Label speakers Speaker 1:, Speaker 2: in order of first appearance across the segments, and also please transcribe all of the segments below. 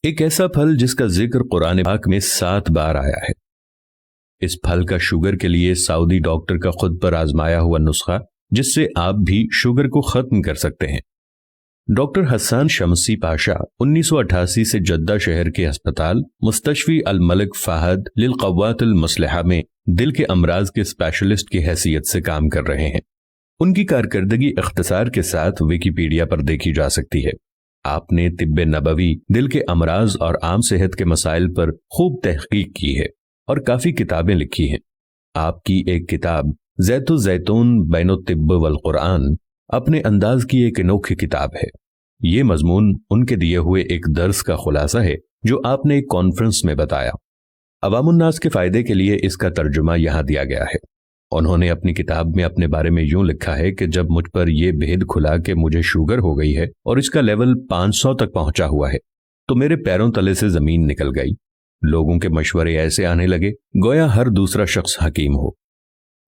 Speaker 1: ایک ایسا پھل جس کا ذکر قرآن پاک میں 7 بار آیا ہے۔ اس پھل کا شوگر کے لیے سعودی ڈاکٹر کا خود پر آزمایا ہوا نسخہ جس سے آپ بھی شوگر کو ختم کر سکتے ہیں۔ ڈاکٹر حسان شمسی پاشا 1988 سے جدہ شہر کے ہسپتال مستشفی الملک فہد للقوات المسلحہ میں دل کے امراض کے اسپیشلسٹ کی حیثیت سے کام کر رہے ہیں۔ ان کی کارکردگی اختصار کے ساتھ ویکیپیڈیا پر دیکھی جا سکتی ہے۔ آپ نے طب نبوی، دل کے امراض اور عام صحت کے مسائل پر خوب تحقیق کی ہے اور کافی کتابیں لکھی ہیں۔ آپ کی ایک کتاب زیت الزیتون بین الطب والقرآن اپنے انداز کی ایک انوکھی کتاب ہے۔ یہ مضمون ان کے دیے ہوئے ایک درس کا خلاصہ ہے جو آپ نے ایک کانفرنس میں بتایا۔ عوام الناس کے فائدے کے لیے اس کا ترجمہ یہاں دیا گیا ہے۔ انہوں نے اپنی کتاب میں اپنے بارے میں یوں لکھا ہے کہ جب مجھ پر یہ بھید کھلا کہ مجھے شوگر ہو گئی ہے اور اس کا لیول 500 تک پہنچا ہوا ہے تو میرے پیروں تلے سے زمین نکل گئی۔ لوگوں کے مشورے ایسے آنے لگے گویا ہر دوسرا شخص حکیم ہو،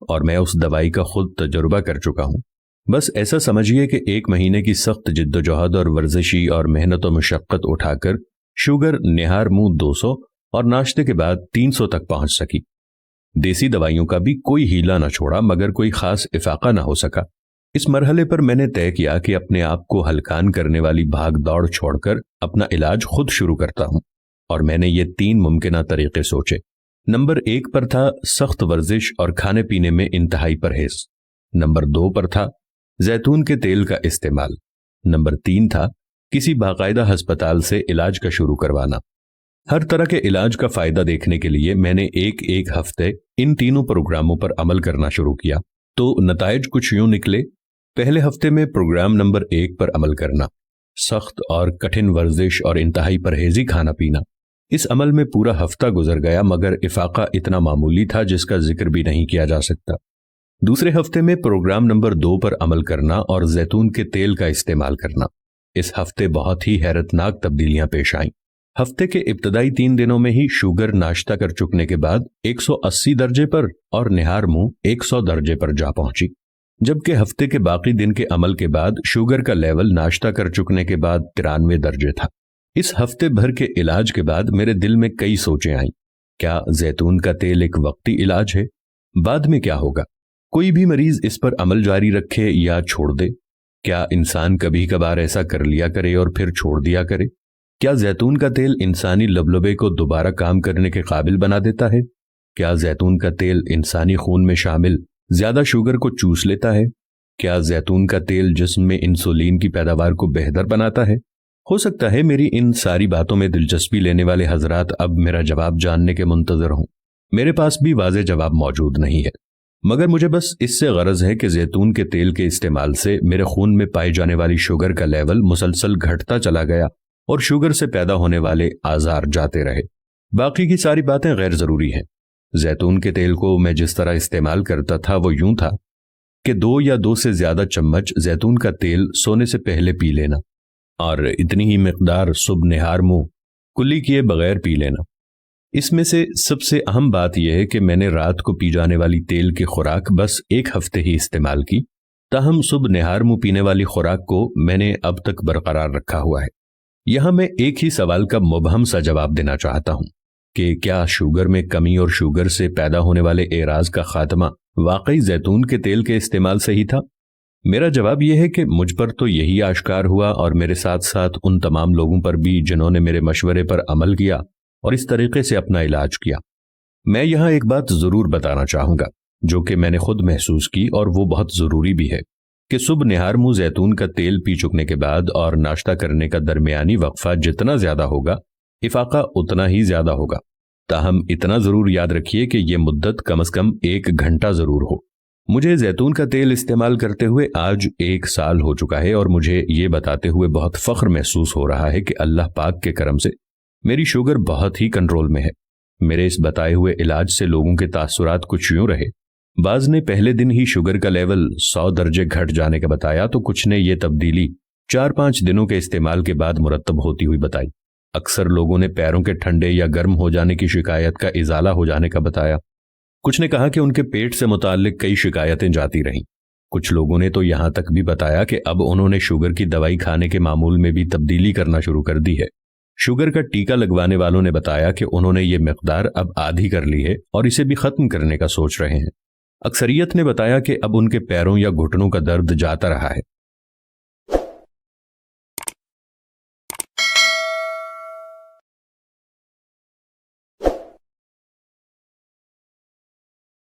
Speaker 1: اور میں اس دوائی کا خود تجربہ کر چکا ہوں۔ بس ایسا سمجھیے کہ 1 مہینے کی سخت جد و جہد اور ورزشی اور محنت و مشقت اٹھا کر شوگر نہار منہ 200 اور ناشتے کے بعد 300 تک پہنچ سکی۔ دیسی دوائیوں کا بھی کوئی ہیلا نہ چھوڑا مگر کوئی خاص افاقہ نہ ہو سکا۔ اس مرحلے پر میں نے طے کیا کہ اپنے آپ کو ہلکان کرنے والی بھاگ دوڑ چھوڑ کر اپنا علاج خود شروع کرتا ہوں، اور میں نے یہ 3 ممکنہ طریقے سوچے۔ نمبر 1 پر تھا سخت ورزش اور کھانے پینے میں انتہائی پرہیز۔ نمبر 2 پر تھا زیتون کے تیل کا استعمال۔ نمبر 3 تھا کسی باقاعدہ ہسپتال سے علاج کا شروع کروانا۔ ہر طرح کے علاج کا فائدہ دیکھنے کے لیے میں نے ایک ہفتے ان تینوں پروگراموں پر عمل کرنا شروع کیا تو نتائج کچھ یوں نکلے۔ پہلے ہفتے میں پروگرام نمبر 1 پر عمل کرنا، سخت اور کٹھن ورزش اور انتہائی پرہیزی کھانا پینا۔ اس عمل میں پورا ہفتہ گزر گیا مگر افاقہ اتنا معمولی تھا جس کا ذکر بھی نہیں کیا جا سکتا۔ دوسرے ہفتے میں پروگرام نمبر 2 پر عمل کرنا اور زیتون کے تیل کا استعمال کرنا۔ اس ہفتے بہت ہی حیرتناک تبدیلیاں پیش آئیں۔ ہفتے کے ابتدائی 3 دنوں میں ہی شوگر ناشتہ کر چکنے کے بعد 180 درجے پر اور نہار منہ 100 درجے پر جا پہنچی، جبکہ ہفتے کے باقی دن کے عمل کے بعد شوگر کا لیول ناشتہ کر چکنے کے بعد 93 درجے تھا۔ اس ہفتے بھر کے علاج کے بعد میرے دل میں کئی سوچیں آئیں۔ کیا زیتون کا تیل ایک وقتی علاج ہے؟ بعد میں کیا ہوگا؟ کوئی بھی مریض اس پر عمل جاری رکھے یا چھوڑ دے؟ کیا انسان کبھی کبھار ایسا کر لیا کرے اور پھر چھوڑ دیا کرے؟ کیا زیتون کا تیل انسانی لبلبے کو دوبارہ کام کرنے کے قابل بنا دیتا ہے؟ کیا زیتون کا تیل انسانی خون میں شامل زیادہ شوگر کو چوس لیتا ہے؟ کیا زیتون کا تیل جسم میں انسولین کی پیداوار کو بہتر بناتا ہے؟ ہو سکتا ہے میری ان ساری باتوں میں دلچسپی لینے والے حضرات اب میرا جواب جاننے کے منتظر ہوں۔ میرے پاس بھی واضح جواب موجود نہیں ہے، مگر مجھے بس اس سے غرض ہے کہ زیتون کے تیل کے استعمال سے میرے خون میں پائی جانے والی شوگر کا لیول مسلسل گھٹتا چلا گیا اور شوگر سے پیدا ہونے والے آزار جاتے رہے۔ باقی کی ساری باتیں غیر ضروری ہیں۔ زیتون کے تیل کو میں جس طرح استعمال کرتا تھا وہ یوں تھا کہ 2 یا 2 سے زیادہ چمچ زیتون کا تیل سونے سے پہلے پی لینا، اور اتنی ہی مقدار صبح نہار منہ کلی کیے بغیر پی لینا۔ اس میں سے سب سے اہم بات یہ ہے کہ میں نے رات کو پی جانے والی تیل کی خوراک بس 1 ہفتے ہی استعمال کی، تاہم صبح نہار منہ پینے والی خوراک کو میں نے اب تک برقرار رکھا ہوا ہے۔ یہاں میں ایک ہی سوال کا مبہم سا جواب دینا چاہتا ہوں کہ کیا شوگر میں کمی اور شوگر سے پیدا ہونے والے اعراض کا خاتمہ واقعی زیتون کے تیل کے استعمال سے ہی تھا؟ میرا جواب یہ ہے کہ مجھ پر تو یہی آشکار ہوا، اور میرے ساتھ ساتھ ان تمام لوگوں پر بھی جنہوں نے میرے مشورے پر عمل کیا اور اس طریقے سے اپنا علاج کیا۔ میں یہاں ایک بات ضرور بتانا چاہوں گا جو کہ میں نے خود محسوس کی اور وہ بہت ضروری بھی ہے کہ صبح نہار منہ زیتون کا تیل پی چکنے کے بعد اور ناشتہ کرنے کا درمیانی وقفہ جتنا زیادہ ہوگا افاقہ اتنا ہی زیادہ ہوگا۔ تاہم اتنا ضرور یاد رکھیے کہ یہ مدت کم از کم 1 گھنٹہ ضرور ہو۔ مجھے زیتون کا تیل استعمال کرتے ہوئے آج 1 سال ہو چکا ہے، اور مجھے یہ بتاتے ہوئے بہت فخر محسوس ہو رہا ہے کہ اللہ پاک کے کرم سے میری شوگر بہت ہی کنٹرول میں ہے۔ میرے اس بتائے ہوئے علاج سے لوگوں کے تاثرات کچھ یوں رہے۔ بعض نے پہلے دن ہی شوگر کا لیول 100 درجے گھٹ جانے کا بتایا تو کچھ نے یہ تبدیلی 4-5 دنوں کے استعمال کے بعد مرتب ہوتی ہوئی بتائی۔ اکثر لوگوں نے پیروں کے ٹھنڈے یا گرم ہو جانے کی شکایت کا ازالہ ہو جانے کا بتایا۔ کچھ نے کہا کہ ان کے پیٹ سے متعلق کئی شکایتیں جاتی رہیں۔ کچھ لوگوں نے تو یہاں تک بھی بتایا کہ اب انہوں نے شوگر کی دوائی کھانے کے معمول میں بھی تبدیلی کرنا شروع کر دی ہے۔ شوگر کا ٹیکا لگوانے والوں نے بتایا کہ انہوں نے یہ مقدار اب آدھی کر لی ہے اور اسے بھی ختم کرنے کا سوچ رہے ہیں۔ اکثریت نے بتایا کہ اب ان کے پیروں یا گھٹنوں کا درد جاتا رہا ہے